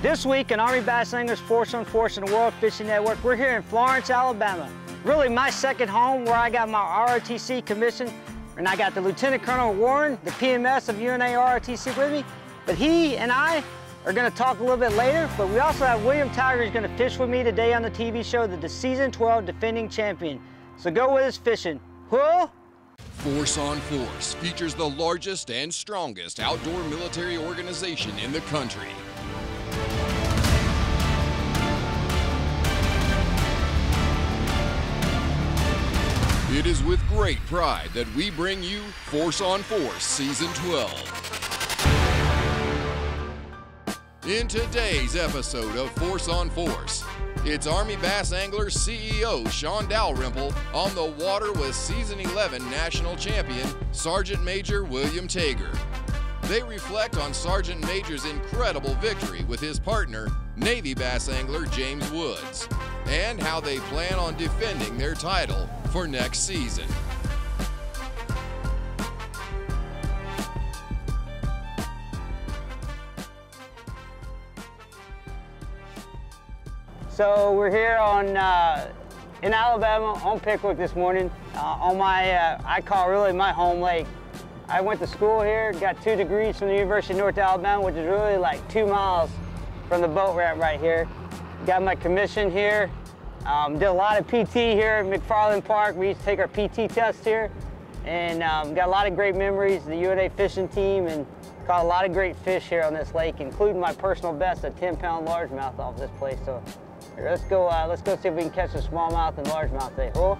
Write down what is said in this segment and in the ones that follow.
This week in Army Bass Anglers Force on Force and the World Fishing Network, we're here in Florence, Alabama. Really my second home where I got my ROTC commission, and I got the Lieutenant Colonel Warren, the PMS of UNA ROTC with me. But he and I are gonna talk a little bit later, but we also have William Tiger who's gonna fish with me today on the TV show, the Season 12 defending champion. So go with us fishing. Whoa! Force on Force features the largest and strongest outdoor military organization in the country. It is with great pride that we bring you Force on Force Season 12. In today's episode of Force on Force, it's Army Bass Anglers CEO Shawn Dalrymple on the water with Season 11 National Champion Sergeant Major William Tiger. They reflect on Sergeant Major's incredible victory with his partner, Navy Bass Angler James Woods, and how they plan on defending their title for next season. So we're here in Alabama on Pickwick this morning on my, I call really my home lake. I went to school here, got 2 degrees from the University of North Alabama, which is really like 2 miles from the boat ramp right here. Got my commission here. Did a lot of PT here at McFarland Park. We used to take our PT test here, and got a lot of great memories. The UNA fishing team, and caught a lot of great fish here on this lake, including my personal best, a 10-pound largemouth off this place. So here, let's go see if we can catch a smallmouth and largemouth today. Oh.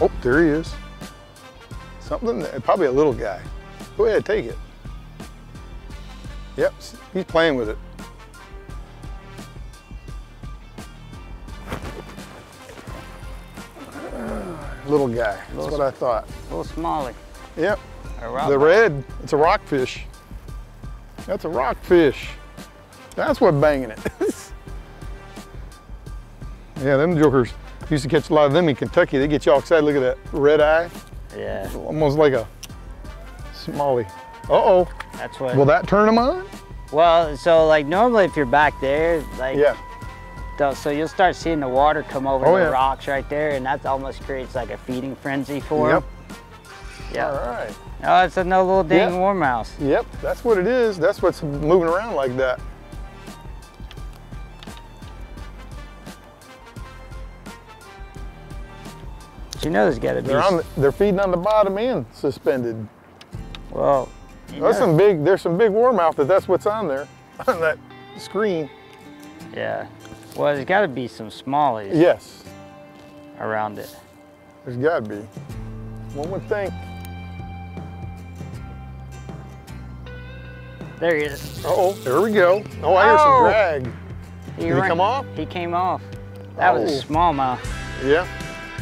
Oh, there he is. Something, probably a little guy. Go ahead, take it. Yep, he's playing with it. Little guy, that's what I thought. A little smallie. Yep, the red, it's a rockfish. That's a rockfish. That's what banging it. Yeah, them jokers. Used to catch a lot of them in Kentucky. They get you all excited. Look at that red eye. Yeah. Almost like a smallie. Uh-oh. That's what. Will that turn them on? Well, so like normally if you're back there, like, yeah. So you'll start seeing the water come over the rocks right there, and that almost creates like a feeding frenzy for them. Yep. All right. Oh, it's another little dang warmouth. Yep, that's what it is. That's what's moving around like that. You know there's got to be. They're feeding on the bottom and suspended. Well, there's some big warmouth. That's what's on there on that screen. Yeah. Well, there's got to be some smallies. Yes. Around it. There's got to be. One would think. There he is. Uh-oh, there we go. Oh, I hear some drag. Did he come off? He came off. That was a smallmouth. Yeah.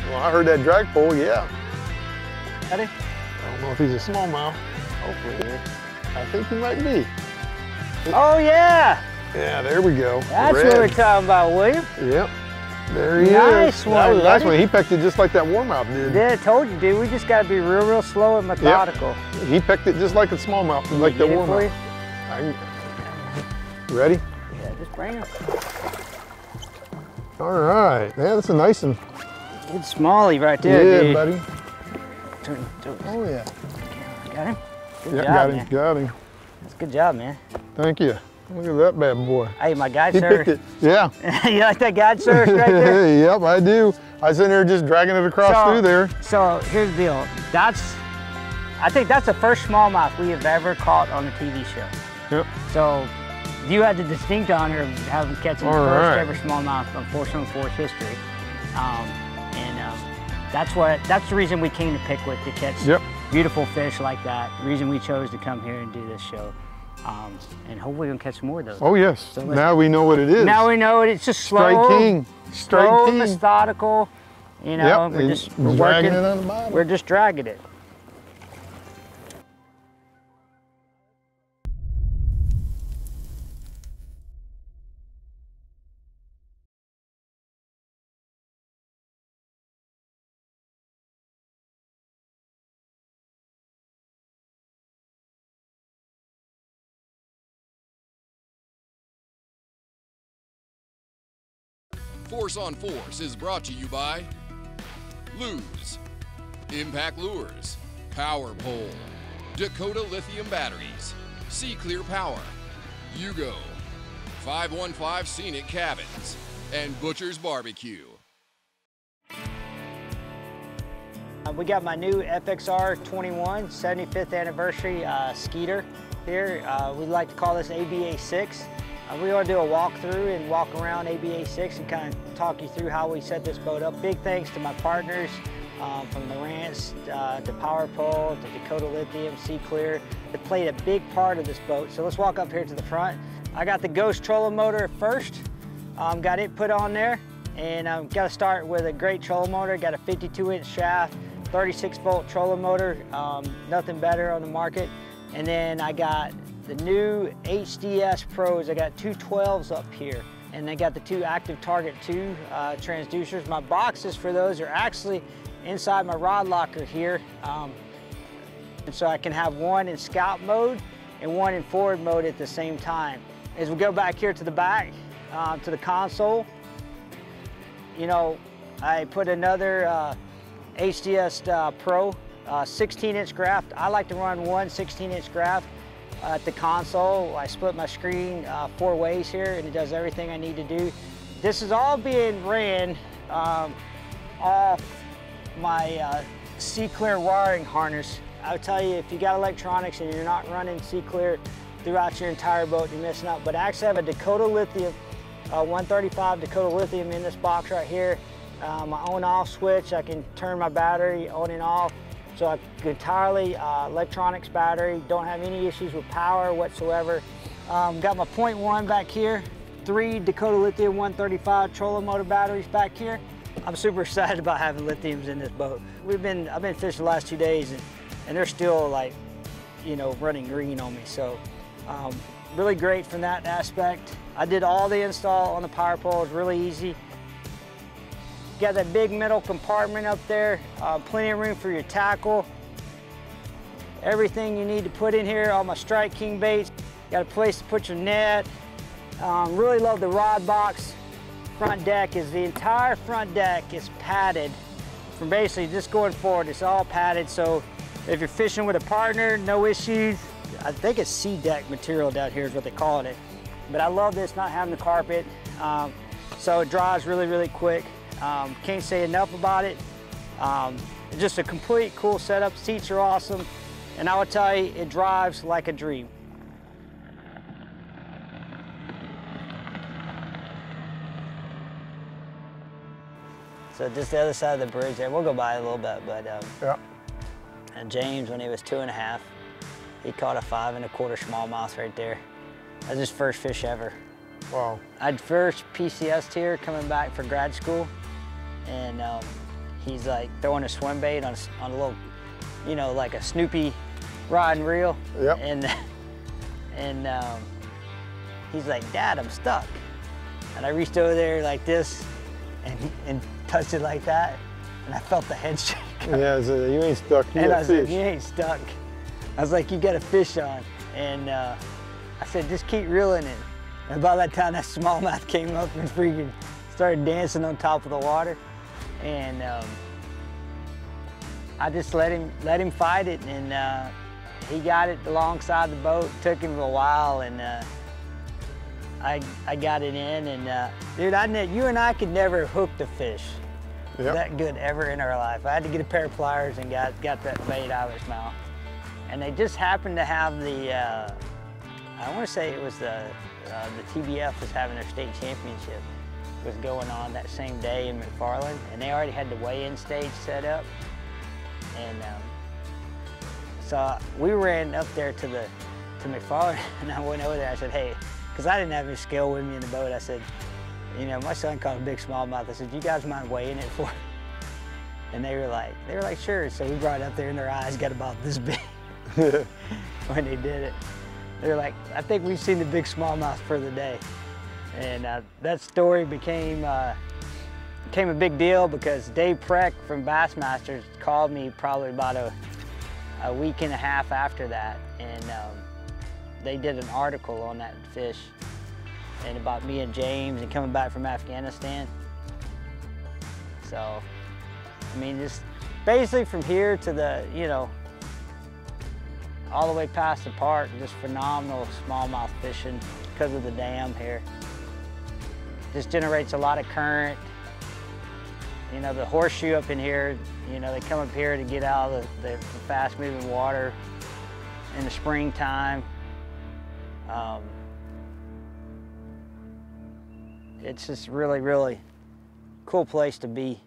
Well, I heard that drag pull, yeah. Ready? I don't know if he's a smallmouth. Hopefully he is. I think he might be. Oh, yeah. Yeah, there we go. That's what we're talking about, William. Yep. There he is. Nice one. That was a nice one. He pecked it just like that warmouth did. Yeah, I told you, dude. We just got to be real slow and methodical. Yep. He pecked it just like a smallmouth, like the warmouth. Ready? Yeah, just bring him. All right. Yeah, that's a nice one. Good smallie right there, dude. Yeah, buddy. Turn. Oh, yeah. Got him? Good job, got him, man. got him. That's a good job, man. Thank you. Look at that bad boy. Hey, my guide He service. picked it. Yeah. You like that guide service right there? Yep, I do. I was in there just dragging it across through there. So here's the deal. I think that's the first smallmouth we have ever caught on a TV show. Yep. So you had the distinct honor of having catching the first ever smallmouth on Force on Force history. That's the reason we came to Pickwick, to catch beautiful fish like that. The reason we chose to come here and do this show. And hopefully we can catch more of those. Oh yes, So now we know what it is. Now we know it. It's just slow. Strike king. Slow and methodical. You know, yep. we're dragging working, it on the bottom. we're just dragging it. Force on Force is brought to you by Lose, Impact Lures, Power Pole, Dakota Lithium Batteries, Sea Clear Power, Yugo, 515 Scenic Cabins, and Butcher's Barbecue. We got my new FXR 21 75th anniversary Skeeter here. We like to call this ABA6. We're going to do a walkthrough and walk around ABA6 and kind of talk you through how we set this boat up. Big thanks to my partners from Lowrance to Power Pole to Dakota Lithium, Sea Clear. That played a big part of this boat. So let's walk up here to the front. I got the Ghost trolling motor first. Got it put on there, and I've got to start with a great trolling motor. Got a 52-inch shaft, 36-volt trolling motor, nothing better on the market. And then I got the new HDS Pros. I got two 12s up here, and I got the two Active Target 2 transducers. My boxes for those are actually inside my rod locker here. And so I can have one in scout mode and one in forward mode at the same time. As we go back here to the back, to the console, you know, I put another HDS Pro 16-inch graft. I like to run one 16-inch graft at the console. I split my screen 4 ways here, and it does everything I need to do. This is all being ran off my Sea Clear wiring harness. I would tell you, if you got electronics and you're not running Sea Clear throughout your entire boat, you're missing out. But I actually have a Dakota Lithium, 135 Dakota Lithium in this box right here. My on-off switch, I can turn my battery on and off. So I entirely electronics battery, don't have any issues with power whatsoever. Got my 0.1 back here, 3 Dakota Lithium 135 trolling motor batteries back here. I'm super excited about having lithiums in this boat. I've been fishing the last 2 days, and they're still, like, you know, running green on me. So really great from that aspect. I did all the install on the power pole. It was really easy. Got that big metal compartment up there, plenty of room for your tackle. Everything you need to put in here, all my Strike King baits. Got a place to put your net. Really love the rod box. Front deck is, the entire front deck is padded. From basically just going forward, it's all padded. So if you're fishing with a partner, no issues. I think it's sea deck material down here is what they call it. But I love this, not having the carpet. So it dries really, really quick. Can't say enough about it. Just a complete cool setup. Seats are awesome. And I would tell you, it drives like a dream. So just the other side of the bridge there, we'll go by a little bit, but yeah. And James, when he was 2½, he caught a 5 1/4 smallmouth right there. That was his first fish ever. Wow. I'd first PCS tier coming back for grad school, and he's like throwing a swim bait on a little, you know, like a Snoopy rod and reel. Yep. And he's like, "Dad, I'm stuck." And I reached over there like this and touched it like that, and I felt the head shake. Yeah, so you ain't stuck, you got I said, fish. "You ain't stuck." I was like, "You got a fish on." And I said, "Just keep reeling it." And by that time, that smallmouth came up and freaking started dancing on top of the water. And I just let him fight it, and he got it alongside the boat. It took him a while, and I got it in. And dude, you and I could never hook the fish that good ever in our life. I had to get a pair of pliers and got that bait out of his mouth. And they just happened to have the, I want to say it was the TBF was having their state championship was going on that same day in McFarland, and they already had the weigh-in stage set up. And so we ran up there to to McFarland, and I went over there. I said, hey, because I didn't have any scale with me in the boat. I said, you know, my son caught a big smallmouth. I said, you guys mind weighing it for me? And they were like, sure. So we brought it up there, and their eyes got about this big when they did it. They were like, I think we've seen the big smallmouth for the day. And that story became a big deal because Dave Preck from Bassmasters called me probably about a week and a half after that, and they did an article on that fish and about me and James and coming back from Afghanistan. So, I mean, just basically from here to the, you know, all the way past the park, just phenomenal smallmouth fishing because of the dam here. Just generates a lot of current. You know, the horseshoe up in here, you know, they come up here to get out of the fast-moving water in the springtime. It's just really, really cool place to be.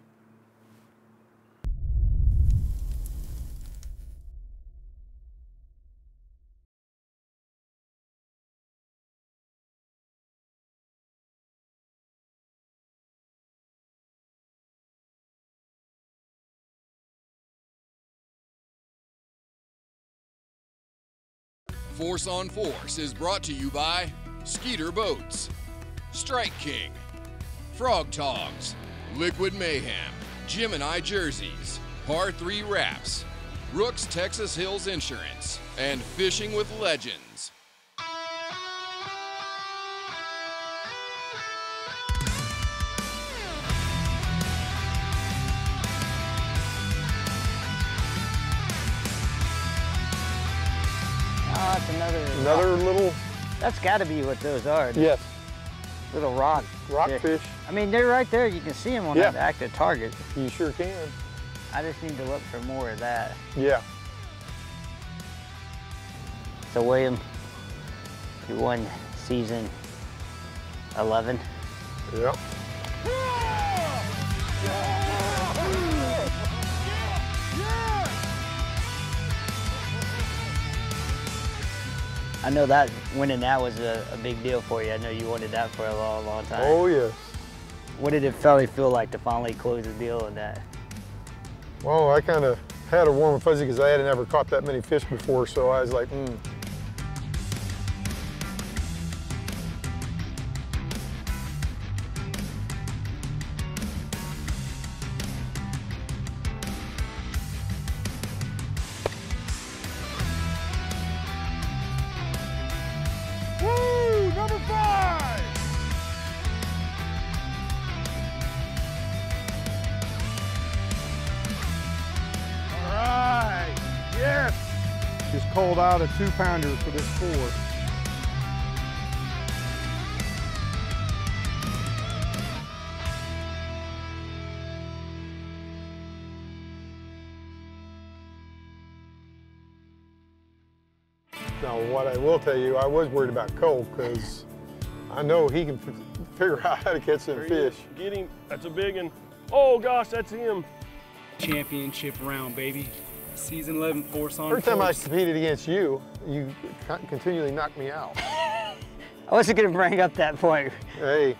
Force on Force is brought to you by Skeeter Boats, Strike King, Frog Togs, Liquid Mayhem, Gemini Jerseys, Par 3 Wraps, Rooks Texas Hills Insurance, and Fishing with Legends. Oh, it's Another little... That's got to be what those are. Yes. Little rockfish. I mean, they're right there. You can see them on that active target. You sure can. I just need to look for more of that. Yeah. So, William, you won season 11. Yep. I know that winning that was a big deal for you. I know you wanted that for a long, long time. Oh, yes. What did it feel like to finally close the deal on that? Well, I kind of had a warm and fuzzy because I hadn't ever caught that many fish before, so I was like, Just called out a 2-pounder for this 4. Now, what I will tell you, I was worried about Cole because I know he can figure out how to catch some fish. Get him. That's a big one. Oh gosh, that's him. Championship round, baby. Season 11 Force on First time I competed against you, you continually knocked me out. I wasn't going to bring up that point. Hey,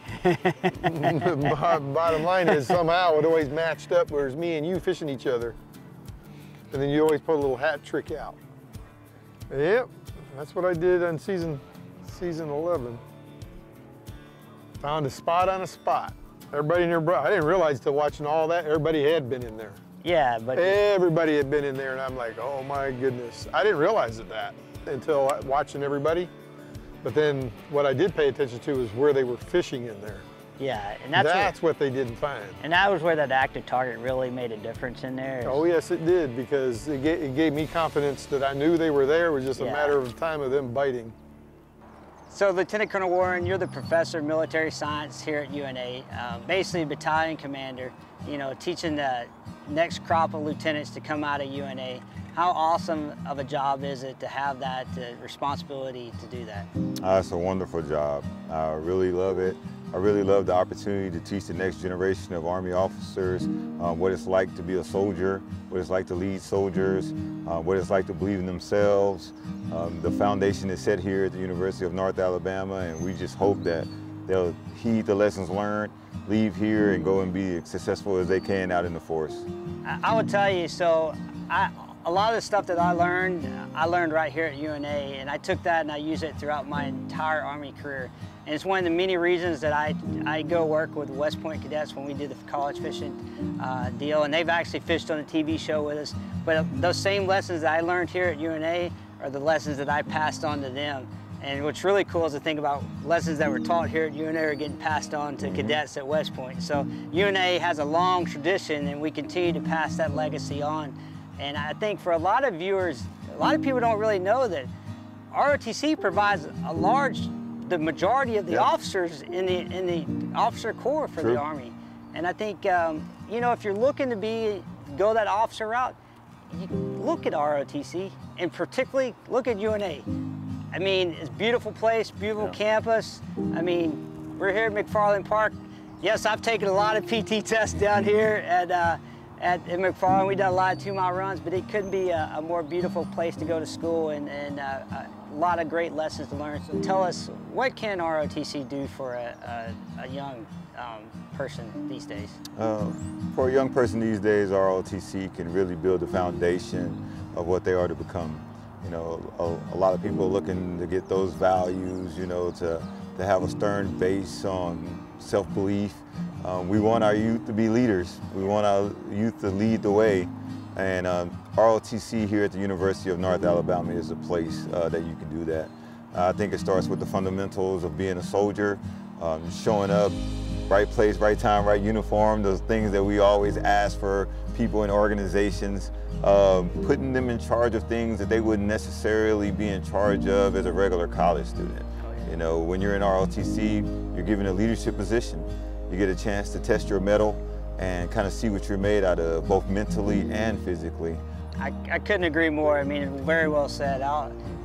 bottom line is somehow it always matched up where it's me and you fishing each other. And then you always put a little hat trick out. Yep, that's what I did on season 11. Found a spot on a spot. Everybody in there, I didn't realize till watching all that, everybody had been in there. Yeah, but everybody had been in there, and I'm like, oh my goodness. I didn't realize that until watching everybody. But then what I did pay attention to is where they were fishing in there. Yeah, and that's what they didn't find. And that was where that active target really made a difference in there. Oh yes, it did, because it gave me confidence that I knew they were there. It was just a matter of time of them biting. So Lieutenant Colonel Warren, you're the professor of military science here at UNA, basically battalion commander, you know, teaching the next crop of lieutenants to come out of UNA. How awesome of a job is it to have that responsibility to do that? It's a wonderful job. I really love it. I really love the opportunity to teach the next generation of Army officers what it's like to be a soldier, what it's like to lead soldiers, what it's like to believe in themselves. The foundation is set here at the University of North Alabama, and we just hope that they'll heed the lessons learned, leave here, and go and be as successful as they can out in the force. I would tell you, so a lot of the stuff that I learned right here at UNA, and I took that and I use it throughout my entire Army career. And it's one of the many reasons that I go work with West Point cadets when we do the college fishing deal, and they've actually fished on a TV show with us. But those same lessons that I learned here at UNA are the lessons that I passed on to them. And what's really cool is to think about lessons that were taught here at UNA are getting passed on to cadets at West Point. So UNA has a long tradition, and we continue to pass that legacy on. And I think for a lot of viewers, a lot of people don't really know that ROTC provides the majority of the officers in the officer corps for the Army. And I think, you know, if you're looking to go that officer route, you look at ROTC, and particularly look at UNA. I mean, it's a beautiful place, beautiful campus. I mean, we're here at McFarland Park. Yes, I've taken a lot of PT tests down here at McFarland. We've done a lot of 2-mile runs, but it couldn't be a more beautiful place to go to school, and a lot of great lessons to learn. So tell us, what can ROTC do for a young person these days? For a young person these days, ROTC can really build the foundation of what they are to become. You know, a lot of people are looking to get those values, you know, to have a stern base on self-belief. We want our youth to be leaders. We want our youth to lead the way. And ROTC here at the University of North Alabama is a place that you can do that. I think it starts with the fundamentals of being a soldier, showing up, right place, right time, right uniform, those things that we always ask for people in organizations, putting them in charge of things that they wouldn't necessarily be in charge of as a regular college student. You know, when you're in ROTC, you're given a leadership position. You get a chance to test your mettle and kind of see what you're made out of, both mentally and physically. I couldn't agree more. I mean, very well said.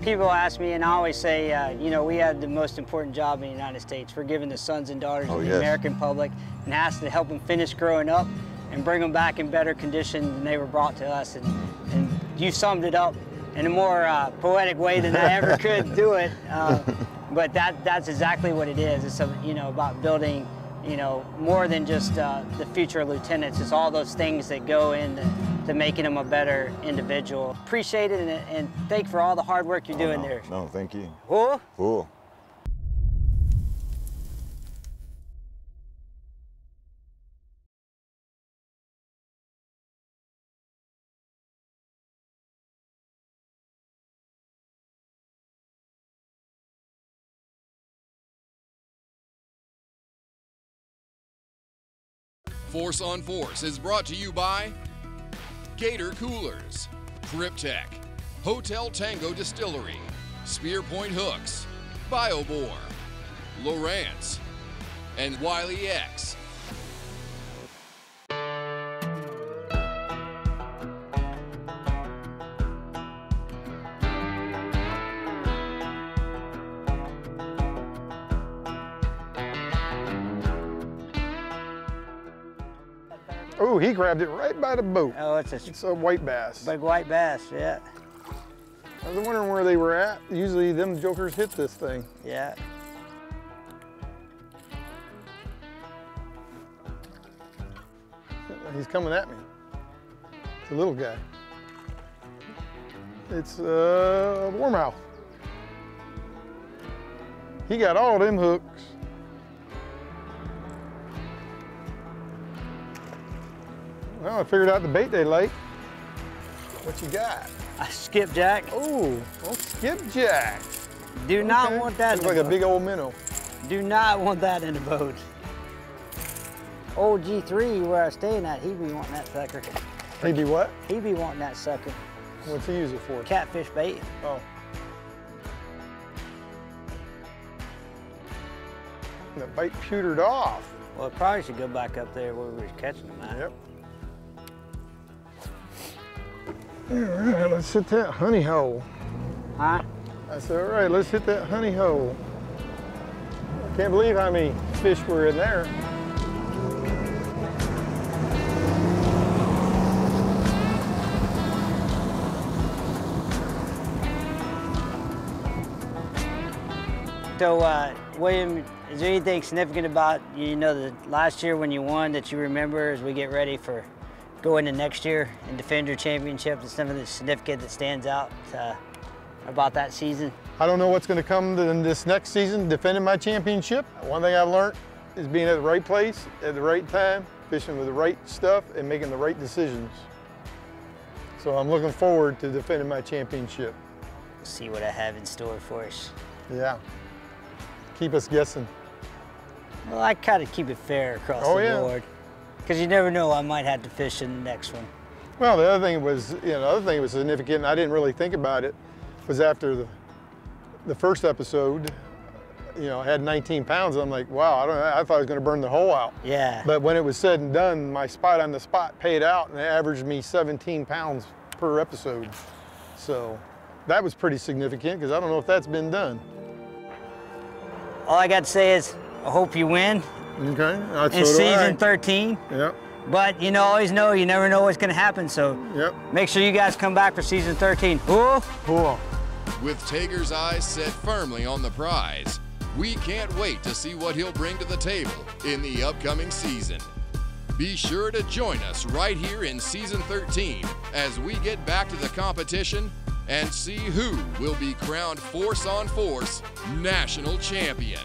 People ask me, and I always say, you know, we have the most important job in the United States. We're giving the sons and daughters of the American public, and has to help them finish growing up and bring them back in better condition than they were brought to us. And you summed it up in a more poetic way than I ever could do it. But that's exactly what it is. It's you know, about building, you know, more than just the future lieutenants. It's all those things that go into making them a better individual. Appreciate it, and thank you for all the hard work you're doing there. No, thank you. Cool? Cool. Force on Force is brought to you by Gator Coolers, Cryptech, Hotel Tango Distillery, Spear Point Hooks, BioBore, Lowrance, and Wiley X. Oh, he grabbed it right by the boat. Oh, it's a white bass. Big white bass, yeah. I was wondering where they were at. Usually them jokers hit this thing. Yeah. He's coming at me. It's a little guy. It's a warmouth. He got all them hooks. Well, I figured out the bait they like. What you got? A skipjack. Oh, skipjack. Do not want that in the boat. Looks like a big old minnow. Do not want that in the boat. Old G3, where I was staying at, he'd be wanting that sucker. He'd be what? He'd be wanting that sucker. What's he use it for? Catfish bait. Oh. The bite pewtered off. Well, it probably should go back up there where we were catching them at. Yep. All right, let's hit that honey hole. Huh? I said, all right, let's hit that honey hole. Can't believe how many fish were in there. So, William, is there anything significant about, the last year when you won that you remember as we get ready for going to next year and defend your championship? Is something that's significant that stands out about that season? I don't know what's going to come in this next season, defending my championship. One thing I've learned is being at the right place, at the right time, fishing with the right stuff, and making the right decisions. So I'm looking forward to defending my championship. See what I have in store for us. Yeah. Keep us guessing. Well, I kind of keep it fair across the board. Because you never know, I might have to fish in the next one. Well, the other thing was, significant, and I didn't really think about it, was after the first episode, I had 19 pounds. I'm like, wow, I thought I was going to burn the hole out. Yeah. But when it was said and done, my spot on the spot paid out, and it averaged me 17 pounds per episode. So that was pretty significant, because I don't know if that's been done. All I got to say is, I hope you win. Okay. In season 13. Yep. But always know, you never know what's going to happen. So make sure you guys come back for season 13. Ooh. Cool. With Tager's eyes set firmly on the prize, we can't wait to see what he'll bring to the table in the upcoming season. Be sure to join us right here in season 13 as we get back to the competition and see who will be crowned Force on Force National Champion.